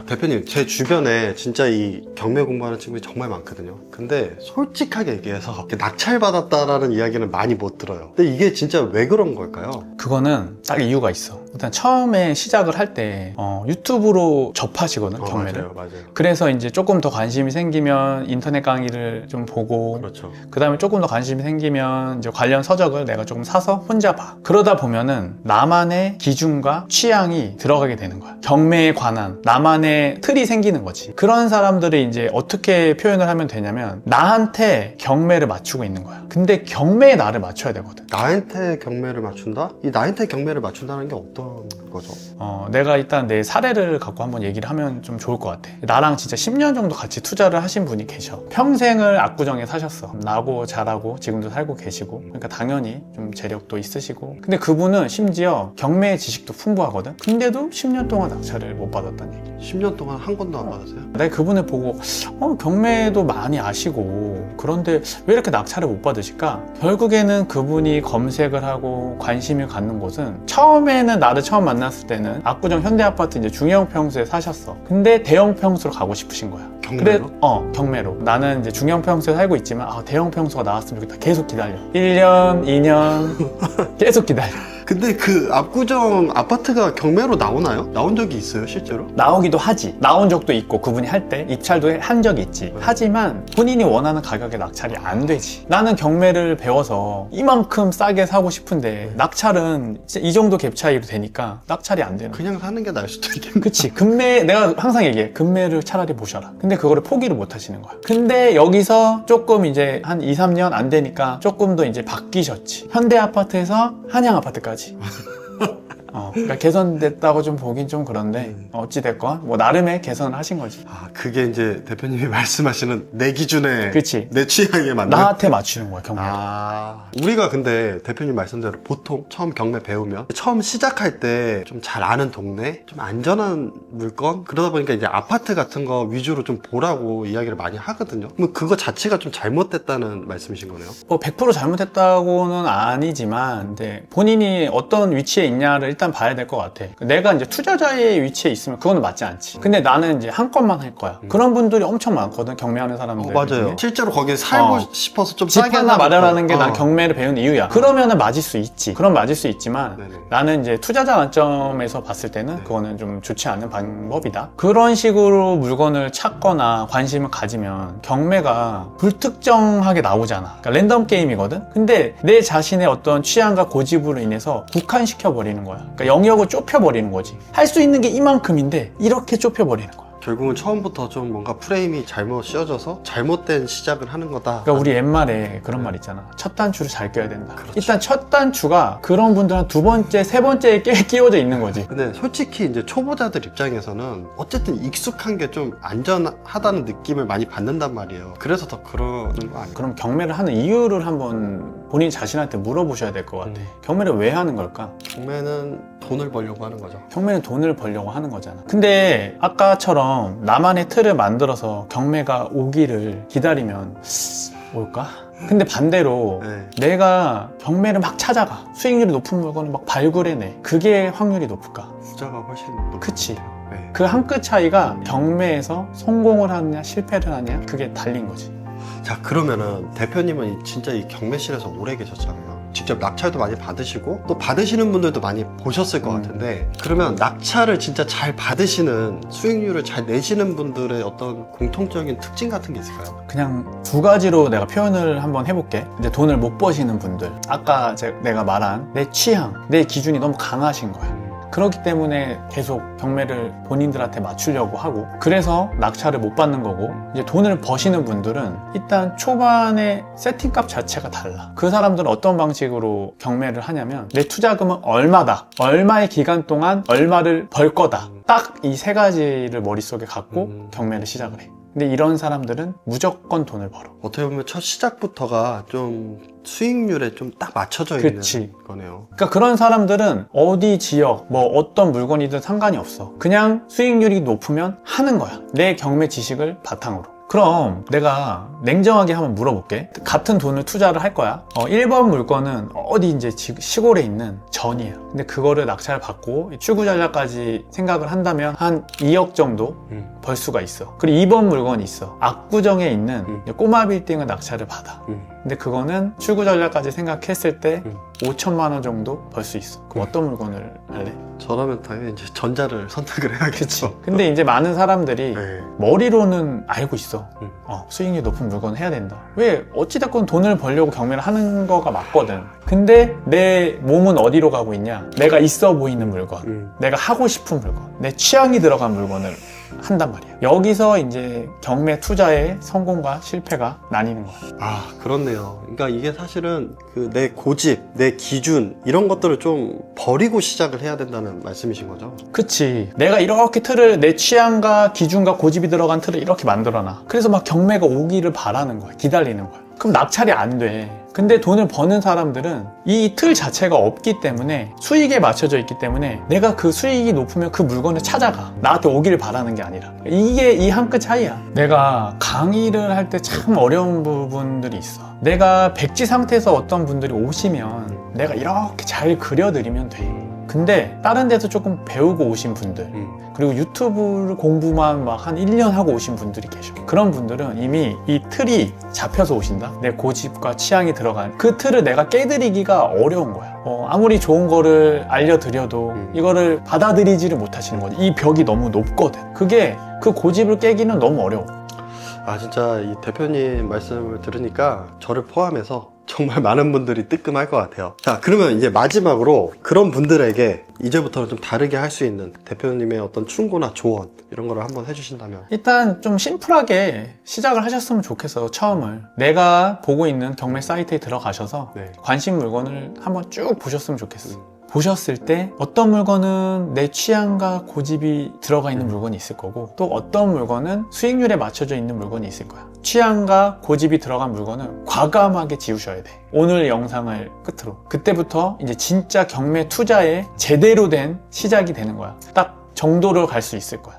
대표님, 제 주변에 진짜 이 경매 공부하는 친구들이 정말 많거든요. 근데 솔직하게 얘기해서 이렇게 낙찰받았다라는 이야기는 많이 못 들어요. 근데 이게 진짜 왜 그런 걸까요? 그거는 딱 이유가 있어. 일단 처음에 시작을 할 때 유튜브로 접하시거든, 경매를. 맞아요. 그래서 이제 조금 더 관심이 생기면 인터넷 강의를 좀 보고, 그렇죠. 그 다음에 조금 더 관심이 생기면 이제 관련 서적을 내가 조금 사서 혼자 봐. 그러다 보면은 나만의 기준과 취향이 들어가게 되는 거야. 경매에 관한 나만의 틀이 생기는 거지. 그런 사람들이 이제 어떻게 표현을 하면 되냐면, 나한테 경매를 맞추고 있는 거야. 근데 경매에 나를 맞춰야 되거든. 나한테 경매를 맞춘다? 이 나한테 경매를 맞춘다는 게 어떤 거죠? 내가 일단 내 사례를 갖고 한번 얘기를 하면 좀 좋을 것 같아. 나랑 진짜 10년 정도 같이 투자를 하신 분이 계셔. 평생을 압구정에 사셨어. 나고 자라고 지금도 살고 계시고, 그러니까 당연히 좀 재력도 있으시고, 근데 그분은 심지어 경매 지식도 풍부하거든. 근데도 10년 동안 낙찰을 못 받았다는 얘기. 10년 동안 한 건도 안 받았어요? 내가 그분을 보고 경매도 많이 아시고 그런데 왜 이렇게 낙찰을 못 받으실까? 결국에는 그분이 검색을 하고 관심을 갖는 곳은, 처음에는 나를 처음 만났을 때는 압구정 현대아파트 이제 중형 평수에 사셨어. 근데 대형 평수로 가고 싶으신 거야. 경매로? 경매로. 나는 이제 중형 평수에 살고 있지만 대형 평수가 나왔으면 좋겠다. 계속 기다려. 1년, 2년 계속 기다려. 근데 그 압구정 아파트가 경매로 나오나요? 나온 적이 있어요, 실제로? 나오기도 하지. 나온 적도 있고 그분이 할 때 입찰도 한 적이 있지. 하지만 본인이 원하는 가격에 낙찰이 안 되지. 나는 경매를 배워서 이만큼 싸게 사고 싶은데 낙찰은 이 정도 갭 차이로 되니까 낙찰이 안 되는 거야. 그냥 사는 게 나을 수도 있겠네. 그치. 내가 항상 얘기해. 금매를 차라리 보셔라. 근데 그거를 포기를 못 하시는 거야. 근데 여기서 조금 이제 한 2, 3년 안 되니까 조금 더 이제 바뀌셨지. 현대아파트에서 한양아파트까지. 그러니까 개선됐다고 좀 보긴 좀 그런데, 어찌됐건 뭐 나름의 개선을 하신 거지. 그게 이제 대표님이 말씀하시는 내 기준에, 그치. 내 취향에 맞는. 나한테 맞추는 거야, 경매를. 우리가 근데 대표님 말씀대로 보통 처음 경매 배우면 처음 시작할 때 좀 잘 아는 동네, 좀 안전한 물건, 그러다 보니까 이제 아파트 같은 거 위주로 좀 보라고 이야기를 많이 하거든요. 그럼 그거 자체가 좀 잘못됐다는 말씀이신 거네요? 뭐 100% 잘못했다고는 아니지만 이제 본인이 어떤 위치에 있냐를 일단 봐야 될 것 같아. 내가 이제 투자자의 위치에 있으면 그거는 맞지 않지. 근데 나는 이제 한 건만 할 거야. 그런 분들이 엄청 많거든, 경매하는 사람들. 맞아요. 중에. 실제로 거기에 살고 싶어서 좀 집 싸게 하나 마련하는 게 난 어. 경매를 배운 이유야. 그러면은 맞을 수 있지. 그럼 맞을 수 있지만, 네네. 나는 이제 투자자 관점에서 봤을 때는 그거는 좀 좋지 않은 방법이다. 그런 식으로 물건을 찾거나 관심을 가지면 경매가 불특정하게 나오잖아. 그러니까 랜덤 게임이거든. 근데 내 자신의 어떤 취향과 고집으로 인해서 국한시켜 버리는 거야. 그러니까 영역을 좁혀 버리는 거지. 할 수 있는 게 이만큼인데 이렇게 좁혀 버리는 거야. 결국은 처음부터 좀 뭔가 프레임이 잘못 씌워져서 잘못된 시작을 하는 거다. 그러니까 우리 옛말에 그런 말 있잖아. 첫 단추를 잘 껴야 된다. 그렇죠. 일단 첫 단추가 그런 분들은 두 번째, 세 번째에 끼워져 있는 거지. 근데 솔직히 이제 초보자들 입장에서는 어쨌든 익숙한 게 좀 안전하다는 느낌을 많이 받는단 말이에요. 그래서 더 그러는 거 아니에요? 그럼 경매를 하는 이유를 한번 본인 자신한테 물어보셔야 될 것 같아. 경매를 왜 하는 걸까? 경매는 돈을 벌려고 하는 거죠. 경매는 돈을 벌려고 하는 거잖아. 근데 아까처럼 나만의 틀을 만들어서 경매가 오기를 기다리면 올까? 근데 반대로 네. 내가 경매를 막 찾아가. 수익률이 높은 물건을 막 발굴해내. 그게 확률이 높을까? 부자가 훨씬 높은 그치. 것 같아요. 네. 그 한 끗 차이가 경매에서 성공을 하느냐 실패를 하느냐 그게 달린 거지. 자, 그러면은 대표님은 진짜 이 경매실에서 오래 계셨잖아요. 직접 낙찰도 많이 받으시고 또 받으시는 분들도 많이 보셨을 것 같은데, 그러면 낙찰을 진짜 잘 받으시는, 수익률을 잘 내시는 분들의 어떤 공통적인 특징 같은 게 있을까요? 그냥 두 가지로 내가 표현을 한번 해볼게. 이제 돈을 못 버시는 분들, 아까 내가 말한 내 취향, 내 기준이 너무 강하신 거야. 그렇기 때문에 계속 경매를 본인들한테 맞추려고 하고, 그래서 낙찰을 못 받는 거고, 이제 돈을 버시는 분들은 일단 초반에 세팅값 자체가 달라. 그 사람들은 어떤 방식으로 경매를 하냐면, 내 투자금은 얼마다, 얼마의 기간 동안 얼마를 벌 거다, 딱 이 세 가지를 머릿속에 갖고 경매를 시작을 해. 근데 이런 사람들은 무조건 돈을 벌어. 어떻게 보면 첫 시작부터가 좀 수익률에 좀 딱 맞춰져 그치. 있는 거네요. 그러니까 그런 사람들은 어디 지역, 뭐 어떤 물건이든 상관이 없어. 그냥 수익률이 높으면 하는 거야. 내 경매 지식을 바탕으로. 그럼 내가 냉정하게 한번 물어볼게. 같은 돈을 투자를 할 거야. 1번 물건은 어디 이제 시골에 있는 전이야. 근데 그거를 낙찰 받고 출구 전략까지 생각을 한다면 한 2억 정도 벌 수가 있어. 그리고 2번 물건이 있어. 압구정에 있는 꼬마 빌딩을 낙찰을 받아. 근데 그거는 출구 전략까지 생각했을 때 5천만 원 정도 벌 수 있어. 그럼 어떤 물건을 할래? 저라면 당연히 이제 전자를 선택을 해야겠죠. 근데 이제 많은 사람들이 네. 머리로는 알고 있어. 수익률 높은 물건 해야 된다. 왜? 어찌됐건 돈을 벌려고 경매를 하는 거가 맞거든. 근데 내 몸은 어디로 가고 있냐? 내가 있어 보이는 물건, 내가 하고 싶은 물건, 내 취향이 들어간 물건을 한단 말이야. 여기서 이제 경매 투자의 성공과 실패가 나뉘는 거야. 아, 그렇네요. 그러니까 이게 사실은 그 내 고집, 내 기준 이런 것들을 좀 버리고 시작을 해야 된다는 말씀이신 거죠? 그치. 내가 이렇게 틀을, 내 취향과 기준과 고집이 들어간 틀을 이렇게 만들어놔. 그래서 막 경매가 오기를 바라는 거야. 기다리는 거야. 그럼 낙찰이 안 돼. 근데 돈을 버는 사람들은 이 틀 자체가 없기 때문에, 수익에 맞춰져 있기 때문에 내가 그 수익이 높으면 그 물건을 찾아가. 나한테 오기를 바라는 게 아니라. 이게 이 한 끗 차이야. 내가 강의를 할 때 참 어려운 부분들이 있어. 내가 백지 상태에서 어떤 분들이 오시면 내가 이렇게 잘 그려드리면 돼. 근데 다른 데서 조금 배우고 오신 분들, 그리고 유튜브를 공부만 막 한 1년 하고 오신 분들이 계셔. 그런 분들은 이미 이 틀이 잡혀서 오신다? 내 고집과 취향이 들어간 그 틀을 내가 깨드리기가 어려운 거야. 아무리 좋은 거를 알려드려도 이거를 받아들이지를 못하시는 거지. 이 벽이 너무 높거든. 그게 그 고집을 깨기는 너무 어려워. 아, 진짜 이 대표님 말씀을 들으니까 저를 포함해서 정말 많은 분들이 뜨끔할 것 같아요. 자, 그러면 이제 마지막으로 그런 분들에게 이제부터는 좀 다르게 할 수 있는 대표님의 어떤 충고나 조언 이런 거를 한번 해주신다면. 일단 좀 심플하게 시작을 하셨으면 좋겠어. 처음을 내가 보고 있는 경매 사이트에 들어가셔서 네. 관심 물건을 한번 쭉 보셨으면 좋겠어. 보셨을 때 어떤 물건은 내 취향과 고집이 들어가 있는 물건이 있을 거고, 또 어떤 물건은 수익률에 맞춰져 있는 물건이 있을 거야. 취향과 고집이 들어간 물건은 과감하게 지우셔야 돼. 오늘 영상을 끝으로. 그때부터 이제 진짜 경매 투자에 제대로 된 시작이 되는 거야. 딱 정도로 갈 수 있을 거야.